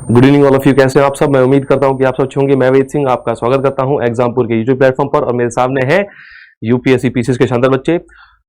Good evening all of you, कैसे हैं आप सब। मैं उम्मीद करता हूं कि आप सब अच्छे होंगे। मैं वेद सिंह आपका स्वागत करता हूं एग्जामपुर के यूट्यूब प्लेटफॉर्म पर, और मेरे सामने है यूपीएससी पीसीएस के शानदार बच्चे।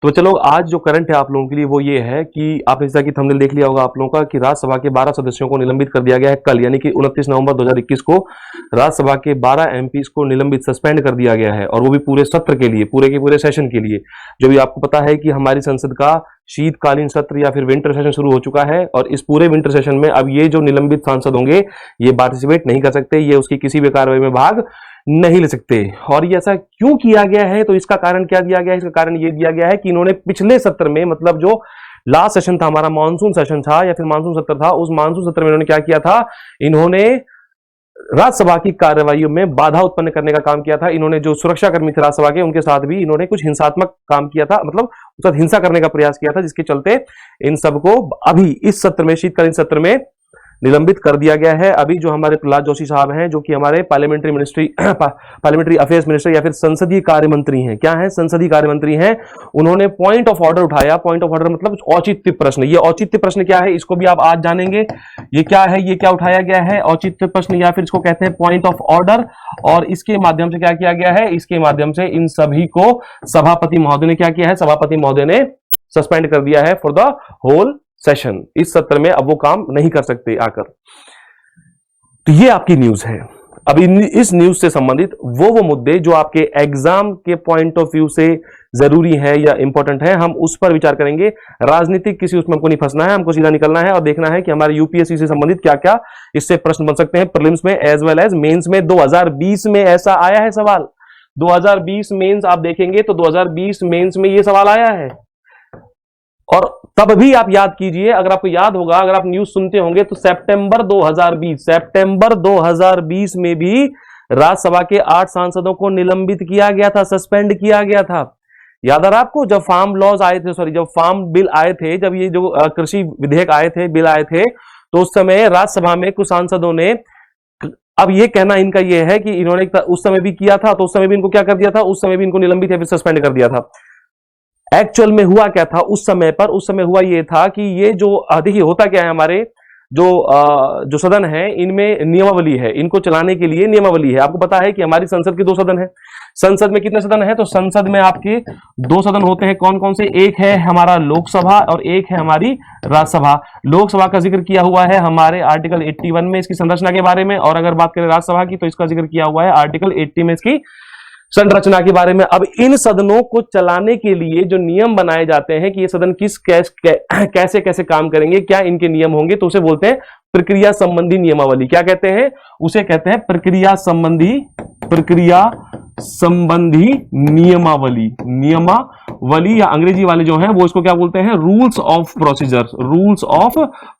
तो चलो, आज जो करंट है आप लोगों के लिए वो ये है कि आपने जैसा कि थंबनेल देख लिया होगा आप लोगों का कि राज्यसभा के 12 सदस्यों को निलंबित कर दिया गया है कल, यानी कि 29 नवंबर 2021 को राज्यसभा के 12 एमपीज को निलंबित सस्पेंड कर दिया गया है, और वो भी पूरे सत्र के लिए, पूरे के पूरे सेशन के लिए। जो भी आपको पता है कि हमारी संसद का शीतकालीन सत्र या फिर विंटर सेशन शुरू हो चुका है, और इस पूरे विंटर सेशन में अब ये जो निलंबित सांसद होंगे ये पार्टिसिपेट नहीं कर सकते, ये उसकी किसी भी कार्रवाई में भाग नहीं ले सकते। और ये ऐसा क्यों किया गया है, तो इसका कारण क्या दिया गया है? इसका कारण ये दिया गया है कि इन्होंने पिछले सत्र में, मतलब जो लास्ट सेशन था हमारा, मानसून सेशन था या फिर मानसून सत्र था, उस मानसून सत्र में इन्होंने क्या किया था, इन्होंने राज्यसभा की कार्रवाइयों में बाधा उत्पन्न करने का काम किया था। इन्होंने जो सुरक्षा कर्मी थे राज्यसभा के, उनके साथ भी इन्होंने कुछ हिंसात्मक काम किया था, मतलब उसके साथ हिंसा करने का प्रयास किया था, जिसके चलते इन सबको अभी इस सत्र में, शीतकालीन सत्र में निलंबित कर दिया गया है। अभी जो हमारे प्रहलाद जोशी साहब हैं, जो कि हमारे पार्लियामेंट्री अफेयर्स मिनिस्टर या फिर संसदीय कार्य मंत्री हैं, क्या है, संसदीय कार्य मंत्री हैं, उन्होंने पॉइंट ऑफ ऑर्डर उठाया। पॉइंट ऑफ ऑर्डर मतलब औचित्य प्रश्न। ये औचित्य प्रश्न क्या है, इसको भी आप आज जानेंगे। ये क्या है, ये क्या उठाया गया है, औचित्य प्रश्न या फिर इसको कहते हैं पॉइंट ऑफ ऑर्डर। और इसके माध्यम से क्या किया गया है, इसके माध्यम से इन सभी को सभापति महोदय ने क्या किया है, सभापति महोदय ने सस्पेंड कर दिया है फॉर द होल सेशन। इस सत्र में अब वो काम नहीं कर सकते आकर। तो ये आपकी न्यूज है। अब इस न्यूज से संबंधित वो मुद्दे जो आपके एग्जाम के पॉइंट ऑफ व्यू से जरूरी है या इंपॉर्टेंट है, हम उस पर विचार करेंगे। राजनीतिक किसी उसमें हमको नहीं फंसना है, हमको सीधा निकलना है और देखना है कि हमारे यूपीएससी से संबंधित क्या क्या इससे प्रश्न बन सकते हैं, प्रीलिम्स में एज वेल एज मेंस में। 2020 में ऐसा आया है सवाल। 2020 मेंस आप देखेंगे तो 2020 मेंस में ये सवाल आया है। और तब भी आप याद कीजिए, अगर आपको याद होगा, अगर आप न्यूज सुनते होंगे तो सितंबर 2020 में भी राज्यसभा के 8 सांसदों को निलंबित किया गया था, सस्पेंड किया गया था। याद आ रहा आपको, जब फार्म लॉज आए थे, जब फार्म बिल आए थे, जब ये जो कृषि विधेयक आए थे, बिल आए थे, तो उस समय राज्यसभा में कुछ सांसदों ने, अब ये कहना इनका ये है कि इन्होंने उस समय भी किया था, तो उस समय भी इनको क्या कर दिया था, उस समय भी इनको निलंबित या फिर सस्पेंड कर दिया था। एक्चुअल में हुआ क्या था उस समय पर, उस समय हुआ ये था कि ये जो देखिए होता क्या है, हमारे जो सदन है इनमें नियमावली है, इनको चलाने के लिए नियमावली है। आपको पता है कि हमारी संसद के 2 सदन है। संसद में कितने सदन है, तो संसद में आपके 2 सदन होते हैं। कौन कौन से, एक है हमारा लोकसभा और एक है हमारी राज्यसभा। लोकसभा का जिक्र किया हुआ है हमारे आर्टिकल 81 में इसकी संरचना के बारे में, और अगर बात करें राज्यसभा की तो इसका जिक्र किया हुआ है आर्टिकल 80 में इसकी संरचना के बारे में। अब इन सदनों को चलाने के लिए जो नियम बनाए जाते हैं कि ये सदन कैसे कैसे काम करेंगे, क्या इनके नियम होंगे, तो उसे बोलते हैं प्रक्रिया संबंधी नियमावली। क्या कहते हैं, उसे कहते हैं प्रक्रिया संबंधी नियमावली, या अंग्रेजी वाले जो हैं वो इसको क्या बोलते हैं, रूल्स ऑफ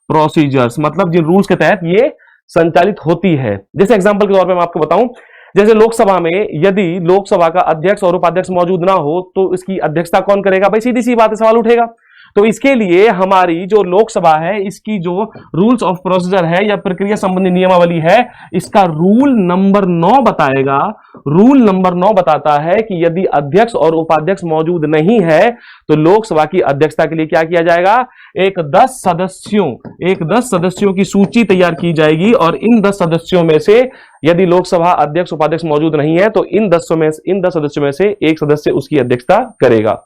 प्रोसीजर्स। मतलब जिन रूल्स के तहत ये संचालित होती है। जैसे एग्जांपल के तौर पे मैं आपको बताऊं, जैसे लोकसभा में यदि लोकसभा का अध्यक्ष और उपाध्यक्ष मौजूद ना हो तो इसकी अध्यक्षता कौन करेगा, भाई सीधी सी बात है, सवाल उठेगा। तो इसके लिए हमारी जो लोकसभा है, इसकी जो रूल्स ऑफ प्रोसीजर है या प्रक्रिया संबंधी नियमावली है, इसका रूल नंबर 9 बताएगा। रूल नंबर 9 बताता है कि यदि अध्यक्ष और उपाध्यक्ष मौजूद नहीं है तो लोकसभा की अध्यक्षता के लिए क्या किया जाएगा, एक 10 सदस्यों की सूची तैयार की जाएगी, और इन 10 सदस्यों में से यदि लोकसभा अध्यक्ष उपाध्यक्ष मौजूद नहीं है तो इन 10 सदस्यों में से एक सदस्य उसकी अध्यक्षता करेगा।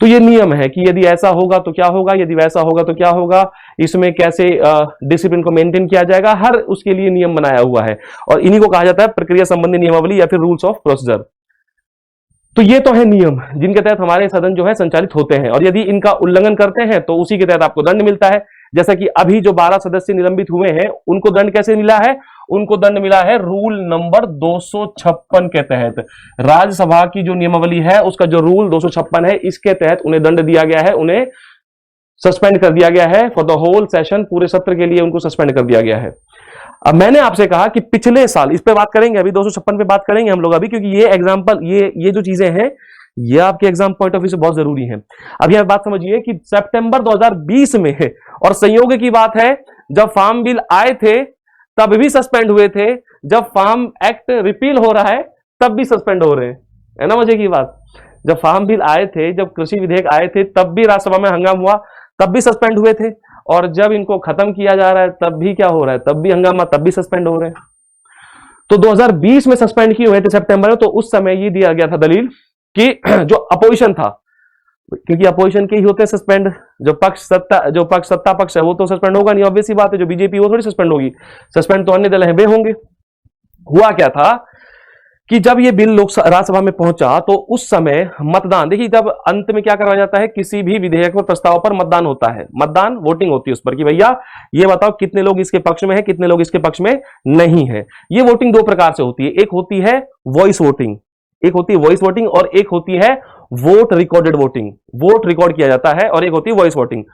तो ये नियम है कि यदि ऐसा होगा तो क्या होगा, यदि वैसा होगा तो क्या होगा, इसमें कैसे डिसिप्लिन को मेंटेन किया जाएगा, हर उसके लिए नियम बनाया हुआ है, और इन्हीं को कहा जाता है प्रक्रिया संबंधी नियमावली या फिर रूल्स ऑफ प्रोसीजर। तो ये तो है नियम जिनके तहत हमारे सदन जो है संचालित होते हैं, और यदि इनका उल्लंघन करते हैं तो उसी के तहत आपको दंड मिलता है। जैसा कि अभी जो 12 सदस्य निलंबित हुए हैं उनको दंड कैसे मिला है, उनको दंड मिला है रूल नंबर 256 के तहत। राज्यसभा की जो नियमावली है उसका जो रूल 256 है, इसके तहत उन्हें दंड दिया गया है, उन्हें सस्पेंड कर दिया गया है फॉर द होल सेशन, पूरे सत्र के लिए उनको सस्पेंड कर दिया गया है। अब मैंने आपसे कहा कि पिछले साल, इस पे बात करेंगे अभी, 256 पे बात करेंगे हम लोग अभी, क्योंकि ये एग्जाम्पल, ये जो चीजें हैं ये आपके एग्जाम पॉइंट ऑफ व्यू से बहुत जरूरी है। अब यह बात समझिए कि सितंबर 2020 में है, और संयोग की बात है जब फार्म बिल आए थे तब भी सस्पेंड हुए थे, जब फार्म एक्ट रिपील हो रहा है तब भी सस्पेंड हो रहे हैं, है ना मजे की बात। जब फार्म बिल आए थे, जब कृषि विधेयक आए थे, तब भी राज्यसभा में हंगामा हुआ, तब भी सस्पेंड हुए थे, और जब इनको खत्म किया जा रहा है तब भी क्या हो रहा है, तब भी हंगामा, तब भी सस्पेंड हो रहे हैं। तो 2020 में सस्पेंड किए हुए थे सितंबर में, तो उस समय ये दिया गया था दलील कि जो अपोजिशन था, क्योंकि अपोजिशन के ही होते हैं सस्पेंड, जो सत्ता पक्ष है वो तो सस्पेंड होगा नहीं, ऑब्वियस सी बात है, जो बीजेपी वो थोड़ी सस्पेंड होगी, सस्पेंड तो अन्य दल हैं वे होंगे। हुआ क्या था कि जब ये बिल राज्यसभा में पहुंचा तो उस समय मतदान, देखिए तब अंत में क्या करवाया जाता है, किसी भी विधेयक पर प्रस्ताव पर मतदान होता है, मतदान वोटिंग होती है उस पर कि भैया ये बताओ कितने लोग इसके पक्ष में है, कितने लोग इसके पक्ष में नहीं है। ये वोटिंग दो प्रकार से होती है, एक होती है वॉइस वोटिंग, एक होती है वॉइस वोटिंग, और एक होती है vote recorded voting, vote record किया जाता है, और एक होती है वॉइस वोटिंग।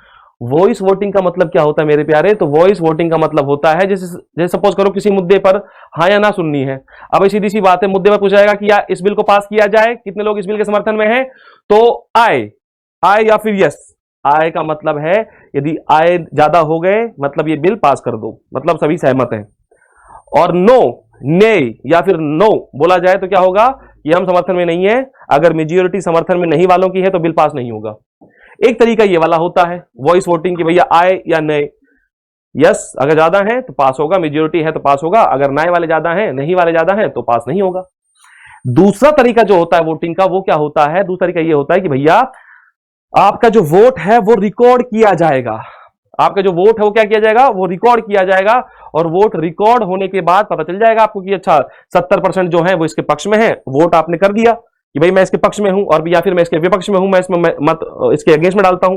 वॉइस वोटिंग का मतलब क्या होता है मेरे प्यारे, तो वॉइस वोटिंग का मतलब होता है जैसे सपोज करो किसी मुद्दे पर हाँ या ना सुननी है, अब सीधी सी बात है, मुद्दे पर पूछा जाएगा कि या इस बिल को पास किया जाए, कितने लोग इस बिल के समर्थन में हैं, तो आए या फिर यस। आए का मतलब है यदि आए ज्यादा हो गए मतलब ये बिल पास कर दो, मतलब सभी सहमत हैं, और नो, ने या फिर नो बोला जाए तो क्या होगा कि हम समर्थन में नहीं है, अगर मेजॉरिटी समर्थन में नहीं वालों की है तो बिल पास नहीं होगा। एक तरीका ये वाला होता है वॉइस वोटिंग की भैया आए या नहीं, यस अगर ज्यादा है तो पास होगा, मेजॉरिटी है तो पास होगा, अगर नए वाले ज्यादा हैं, नहीं वाले ज्यादा हैं तो पास नहीं होगा। दूसरा तरीका जो होता है वोटिंग का वो क्या होता है, दूसरा तरीका ये होता है कि भैया आपका जो वोट है वो रिकॉर्ड किया जाएगा, आपका जो वोट है वो क्या किया जाएगा, वो रिकॉर्ड किया जाएगा, और वोट रिकॉर्ड होने के बाद पता चल जाएगा आपको कि अच्छा 70% जो है वो इसके पक्ष में है, वोट आपने कर दिया कि भाई मैं इसके पक्ष में हूं, और या फिर मैं इसके विपक्ष में हूं, मैं इसमें मत इसके अगेंस्ट में डालता हूं।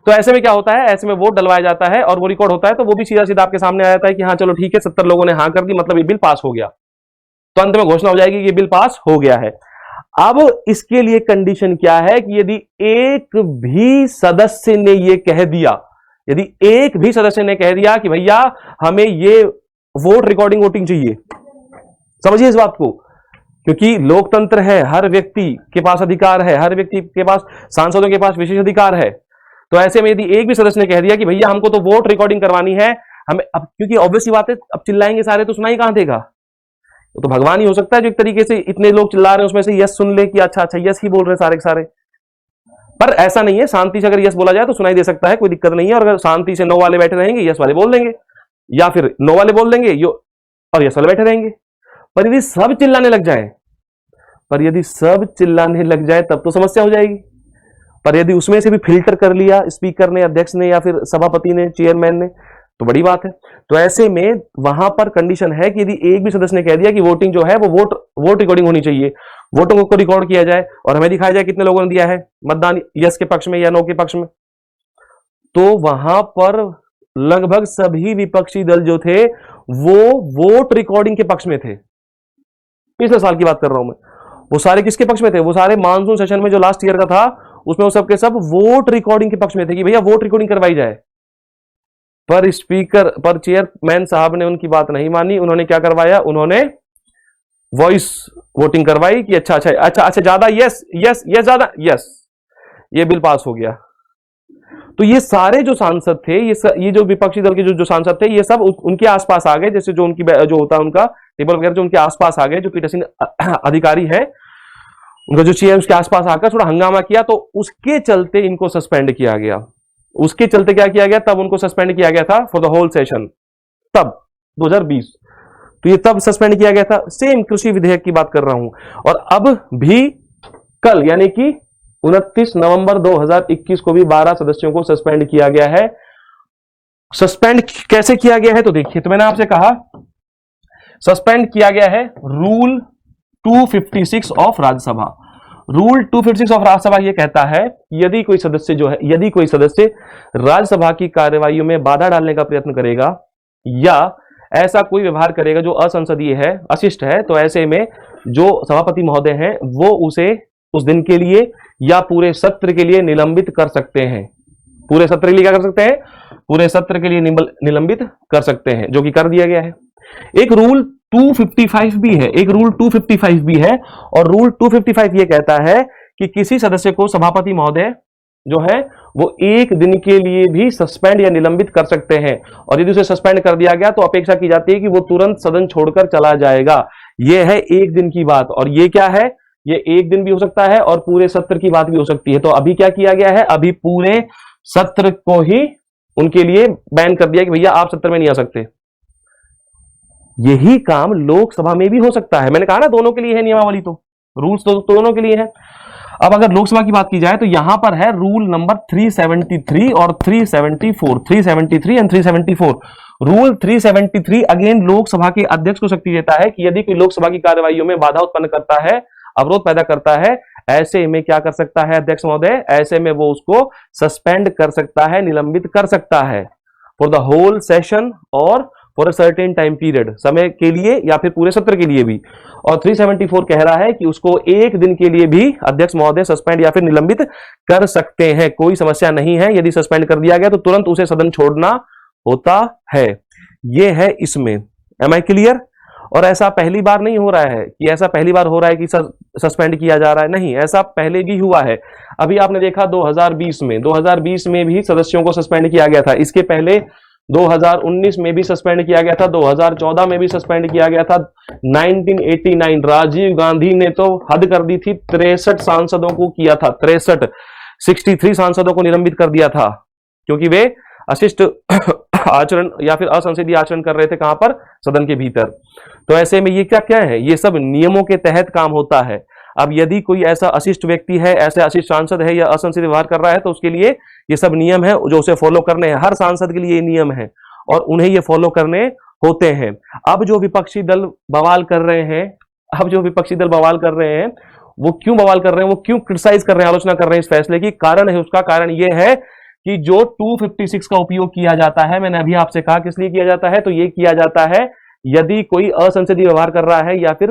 तो ऐसे में क्या होता है, ऐसे में वोट डलवाया जाता है और वो रिकॉर्ड होता है, तो वो भी सीधा सीधा आपके सामने आ जाता है कि हाँ चलो ठीक है 70 लोगों ने हाँ कर दी, मतलब ये बिल पास हो गया, तो अंत में घोषणा हो जाएगी कि ये बिल पास हो गया है। अब इसके लिए कंडीशन क्या है कि यदि एक भी सदस्य ने ये कह दिया, यदि एक भी सदस्य ने कह दिया कि भैया हमें ये वोट रिकॉर्डिंग वोटिंग चाहिए, समझिए इस बात को, क्योंकि लोकतंत्र है, हर व्यक्ति के पास अधिकार है, हर व्यक्ति के पास, सांसदों के पास विशेष अधिकार है, तो ऐसे में यदि एक भी सदस्य ने कह दिया कि भैया हमको तो वोट रिकॉर्डिंग करवानी है हमें, अब क्योंकि ऑब्वियसली बात है, अब चिल्लाएंगे सारे तो सुनाई कहां देगा, तो भगवान ही हो सकता है जो एक तरीके से इतने लोग चिल्ला रहे हैं उसमें से यस सुन ले कि अच्छा अच्छा यस ही बोल रहे हैं सारे के सारे, पर ऐसा नहीं है, शांति से अगर यस बोला जाए तो सुनाई दे सकता है, कोई दिक्कत नहीं है, और अगर शांति से नो वाले बैठे रहेंगे यस वाले बोल देंगे, या फिर नो वाले बोल देंगे और यस वाले बैठे रहेंगे। पर यदि सब चिल्लाने लग जाए, तब तो समस्या हो जाएगी। पर यदि उसमें से भी फिल्टर कर लिया स्पीकर ने, अध्यक्ष ने, या फिर सभापति ने, चेयरमैन ने, तो बड़ी बात है। तो ऐसे में वहां पर कंडीशन है कि यदि एक भी सदस्य ने कह दिया कि वोटिंग जो है वो वोट रिकॉर्डिंग होनी चाहिए, वोटों को रिकॉर्ड किया जाए और हमें दिखाया जाए कितने लोगों ने दिया है मतदान यस के पक्ष में या नो के पक्ष में, तो वहां पर लगभग सभी विपक्षी दल जो थे वो वोट रिकॉर्डिंग के पक्ष में थे। पिछले साल की बात कर रहा हूं मैं, वो सारे किसके पक्ष में थे, वो सारे मानसून सेशन में जो लास्ट ईयर का था उसमें वो सबके सब वोट रिकॉर्डिंग के पक्ष में थे कि भैया वोट रिकॉर्डिंग करवाई जाए। पर चेयरमैन साहब ने उनकी बात नहीं मानी, उन्होंने क्या करवाया, उन्होंने वॉइस वोटिंग करवाई कि अच्छा ज्यादा यस यस यस ज्यादा यस, ये बिल पास हो गया। तो ये सारे जो सांसद थे, ये जो विपक्षी दल के जो सांसद थे, ये सब उनके आसपास आ गए, जैसे जो उनकी जो होता है उनका टेबल वगैरह, जो उनके आसपास आ गए, जो पीठासीन अधिकारी है उनका जो चेयर उसके आसपास आकर थोड़ा हंगामा किया, तो उसके चलते इनको सस्पेंड किया गया। उसके चलते क्या किया गया, तब उनको सस्पेंड किया गया था फॉर द होल सेशन, तब 2020, तो ये तब सस्पेंड किया गया था। सेम कृषि विधेयक की बात कर रहा हूं। और अब भी कल यानी कि 29 नवंबर 2021 को भी 12 सदस्यों को सस्पेंड किया गया है। सस्पेंड कैसे किया गया है, तो देखिए, तो मैंने आपसे कहा सस्पेंड किया गया है rule 256 of Rajya Sabha. Rule 256 of Rajya Sabha यह कहता है यदि कोई सदस्य राज्यसभा की कार्यवाही में बाधा डालने का प्रयत्न करेगा या ऐसा कोई व्यवहार करेगा जो असंसदीय है, अशिष्ट है, तो ऐसे में जो सभापति महोदय हैं वो उसे उस दिन के लिए या पूरे सत्र के लिए निलंबित कर सकते हैं। पूरे सत्र के लिए क्या कर सकते हैं, पूरे सत्र के लिए निलंबित कर सकते हैं, जो कि कर दिया गया है। एक रूल 255 भी है, एक रूल 255 भी है, और रूल 255 ये कहता है कि किसी सदस्य को सभापति महोदय जो है वो एक दिन के लिए भी सस्पेंड या निलंबित कर सकते हैं, और यदि उसे सस्पेंड कर दिया गया तो अपेक्षा की जाती है कि वो तुरंत सदन छोड़कर चला जाएगा। यह है एक दिन की बात, और ये क्या है, ये एक दिन भी हो सकता है और पूरे सत्र की बात भी हो सकती है। तो अभी क्या किया गया है, अभी पूरे सत्र को ही उनके लिए बैन कर दिया कि भैया आप सत्र में नहीं आ सकते। यही काम लोकसभा में भी हो सकता है। मैंने कहा ना दोनों के लिए है नियमावली, तो रूल्स तो दोनों के लिए है। अब अगर लोकसभा की बात की जाए तो यहां पर है रूल नंबर 373 और 374, 373 एंड 374। रूल 373 अगेन लोकसभा के अध्यक्ष को शक्ति देता है कि यदि कोई लोकसभा की कार्यवाही में बाधा उत्पन्न करता है, अवरोध पैदा करता है, ऐसे में क्या कर सकता है अध्यक्ष महोदय, ऐसे में वो उसको सस्पेंड कर सकता है, निलंबित कर सकता है फॉर द होल सेशन और for a certain time period, समय के लिए या फिर पूरे सत्र के लिए भी। और 374 कह रहा है कि उसको एक दिन के लिए भी अध्यक्ष महोदय सस्पेंड या फिर निलंबित कर सकते हैं, कोई समस्या नहीं है। यदि सस्पेंड कर दिया गया तो तुरंत उसे सदन छोड़ना होता है। यह है इसमें। Am I clear? और ऐसा पहली बार नहीं हो रहा है कि ऐसा पहली बार हो रहा है कि सस्पेंड किया जा रहा है, नहीं, ऐसा पहले भी हुआ है। अभी आपने देखा 2020 में भी सदस्यों को सस्पेंड किया गया था। इसके पहले 2019 में भी सस्पेंड किया गया था, 2014 में भी सस्पेंड किया गया था। 1989 राजीव गांधी ने तो हद कर दी थी, 63 सांसदों को किया था, 63 सांसदों को निलंबित कर दिया था क्योंकि वे अशिष्ट आचरण या फिर असंसदीय आचरण कर रहे थे। कहां पर? सदन के भीतर। तो ऐसे में ये क्या क्या है, ये सब नियमों के तहत काम होता है। अब यदि कोई ऐसा अशिष्ट व्यक्ति है, ऐसे अशिष्ट सांसद है या असंसदीय व्यवहार कर रहा है तो उसके लिए ये सब नियम है जो उसे फॉलो करने हैं। हर सांसद के लिए ये नियम है और उन्हें ये फॉलो करने होते हैं। अब जो विपक्षी दल बवाल कर रहे हैं, वो क्यों बवाल कर रहे हैं, वो क्यों क्रिटिसाइज कर रहे हैं, आलोचना कर रहे हैं इस फैसले की? कारण है, उसका कारण ये है कि जो 256 का उपयोग किया जाता है, मैंने अभी आपसे कहा किस लिए किया जाता है, तो ये किया जाता है यदि कोई असंसदीय व्यवहार कर रहा है या फिर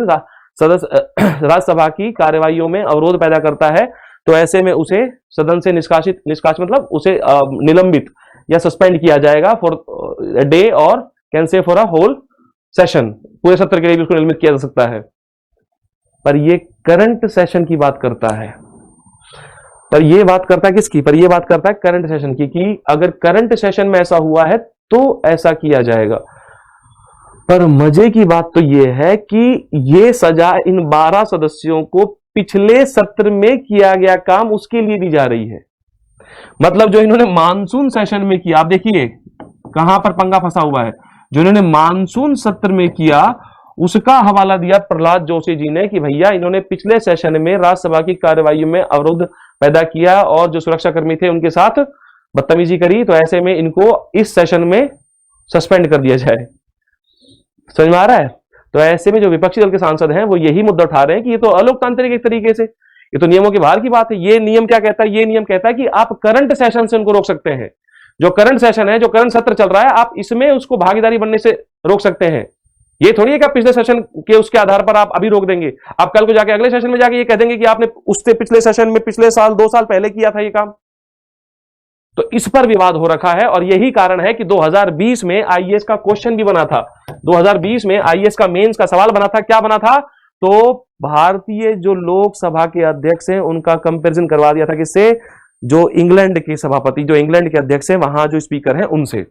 राज्यसभा की कार्यवाहियों में अवरोध पैदा करता है, तो ऐसे में उसे सदन से निष्कासित मतलब उसे निलंबित या सस्पेंड किया जाएगा फॉर डे और कैन से फॉर अ होल सेशन, पूरे सत्र के लिए भी उसको निलंबित किया जा सकता है। पर ये करंट सेशन की बात करता है। पर ये बात करता है किसकी? पर ये बात करता है करंट सेशन की, कि अगर करंट सेशन में ऐसा हुआ है तो ऐसा किया जाएगा। पर मजे की बात तो ये है कि ये सजा इन 12 सदस्यों को पिछले सत्र में किया गया काम उसके लिए दी जा रही है। मतलब जो इन्होंने मानसून सेशन में किया, आप देखिए कहां पर पंगा फंसा हुआ है। जो इन्होंने मानसून सत्र में किया उसका हवाला दिया प्रहलाद जोशी जी ने कि भैया इन्होंने पिछले सेशन में राज्यसभा की कार्यवाही में अवरोध पैदा किया और जो सुरक्षाकर्मी थे उनके साथ बदतमीजी करी, तो ऐसे में इनको इस सेशन में सस्पेंड कर दिया जाए। समझ में आ रहा है? तो ऐसे में जो विपक्षी दल के सांसद हैं वो यही मुद्दा उठा रहे हैं कि ये तो अलोकतांत्रिक एक तरीके से, ये तो नियमों के बाहर की बात है। ये नियम क्या कहता है? ये नियम कहता है कि आप करंट सेशन से उनको रोक सकते हैं। जो करंट सेशन है, जो करंट सत्र चल रहा है, आप इसमें उसको भागीदारी बनने से रोक सकते हैं। ये थोड़ी है कि आप पिछले सेशन के उसके आधार पर आप अभी रोक देंगे, आप कल को जाके अगले सेशन में जाके ये कह देंगे कि आपने उससे पिछले सेशन में पिछले साल 2 साल पहले किया था ये काम। तो इस पर विवाद हो रखा है और यही कारण है कि 2020 में आईएएस का क्वेश्चन भी बना था। 2020 में आईएएस का मेंस का सवाल बना था। क्या बना था? तो भारतीय जो लोकसभा के अध्यक्ष हैं उनका कंपैरिजन करवा दिया था किससे? जो इंग्लैंड के सभापति, जो इंग्लैंड के अध्यक्ष हैं, वहां जो स्पीकर हैं उनसे।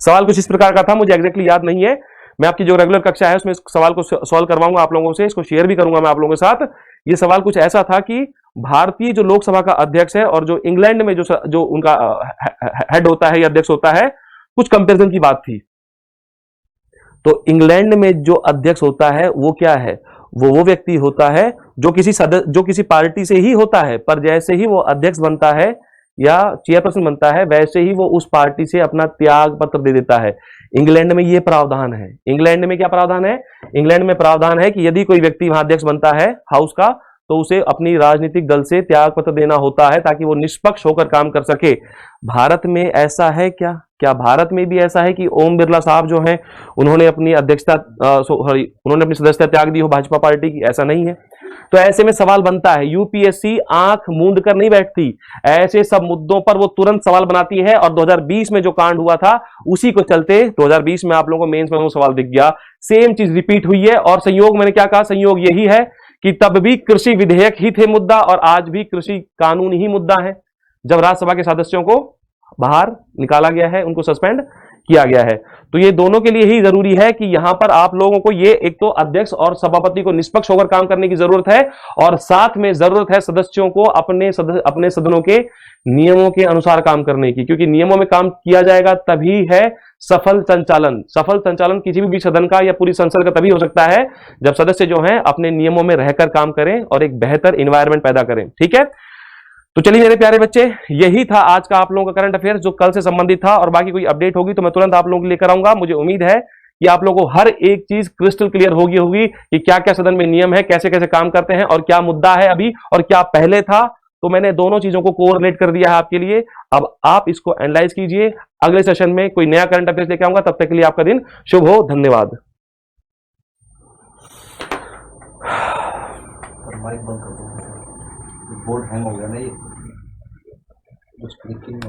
सवाल कुछ इस प्रकार का था, मुझे एग्जैक्टली याद नहीं है। मैं आपकी जो रेगुलर कक्षा है उसमें इस सवाल को सॉल्व करवाऊंगा आप लोगों से, इसको शेयर भी करूंगा मैं आप लोगों के साथ। ये सवाल कुछ ऐसा था कि भारतीय जो लोकसभा का अध्यक्ष है और जो इंग्लैंड में जो उनका हेड होता है या अध्यक्ष होता है, कुछ कंपैरिजन की बात थी। तो इंग्लैंड में जो अध्यक्ष होता है वो क्या है? वो व्यक्ति होता है जो किसी पार्टी से ही होता है, पर जैसे ही वो अध्यक्ष बनता है या चेयरपर्सन बनता है वैसे ही वो उस पार्टी से अपना त्याग पत्र दे देता है। इंग्लैंड में ये प्रावधान है। इंग्लैंड में क्या प्रावधान है? इंग्लैंड में प्रावधान है कि यदि कोई व्यक्ति वहां अध्यक्ष बनता है हाउस का, तो उसे अपनी राजनीतिक दल से त्याग पत्र देना होता है ताकि वो निष्पक्ष होकर काम कर सके। भारत में ऐसा है क्या? क्या भारत में भी ऐसा है कि ओम बिरला साहब जो हैं उन्होंने अपनी उन्होंने अपनी सदस्यता त्याग दी हो भाजपा पार्टी की? ऐसा नहीं है। तो ऐसे में सवाल बनता है, यूपीएससी आंख मूंद कर नहीं बैठती, ऐसे सब मुद्दों पर वो तुरंत सवाल बनाती है। और 2020 में जो कांड हुआ था उसी को चलते 2020 में आप लोगों को मेंस में वो सवाल दिख गया, सेम चीज रिपीट हुई है। और संयोग, मैंने क्या कहा, संयोग यही है कि तब भी कृषि विधेयक ही थे मुद्दा और आज भी कृषि कानून ही मुद्दा है। जब राज्यसभा के सदस्यों को बाहर निकाला गया है, उनको सस्पेंड किया गया है। तो ये दोनों के लिए ही जरूरी है कि यहां पर आप लोगों को ये एक तो अध्यक्ष और सभापति को निष्पक्ष होकर काम करने की जरूरत है, और साथ में जरूरत है सदस्यों को अपने सदनों के नियमों के अनुसार काम करने की, क्योंकि नियमों में काम किया जाएगा तभी है सफल संचालन। सफल संचालन किसी भी सदन का या पूरी संसद का तभी हो सकता है जब सदस्य जो हैं अपने नियमों में रहकर काम करें और एक बेहतर इन्वायरमेंट पैदा करें। ठीक है, तो चलिए मेरे प्यारे बच्चे, यही था आज का आप लोगों का करंट अफेयर जो कल से संबंधित था, और बाकी कोई अपडेट होगी तो मैं तुरंत आप लोगों को लेकर आऊंगा। मुझे उम्मीद है कि आप लोगों को हर एक चीज क्रिस्टल क्लियर होगी कि क्या क्या सदन में नियम है, कैसे कैसे काम करते हैं, और क्या मुद्दा है अभी और क्या पहले था। तो मैंने दोनों चीजों को कोरिलेट कर दिया है आपके लिए। अब आप इसको एनालाइज कीजिए। अगले सेशन में कोई नया करंट अफेयर लेके आऊंगा। तब तक के लिए आपका दिन शुभ हो। धन्यवाद। माइक बंद कर दो, बोर्ड हैंग हो गया ना, ये कुछ क्लिकिंग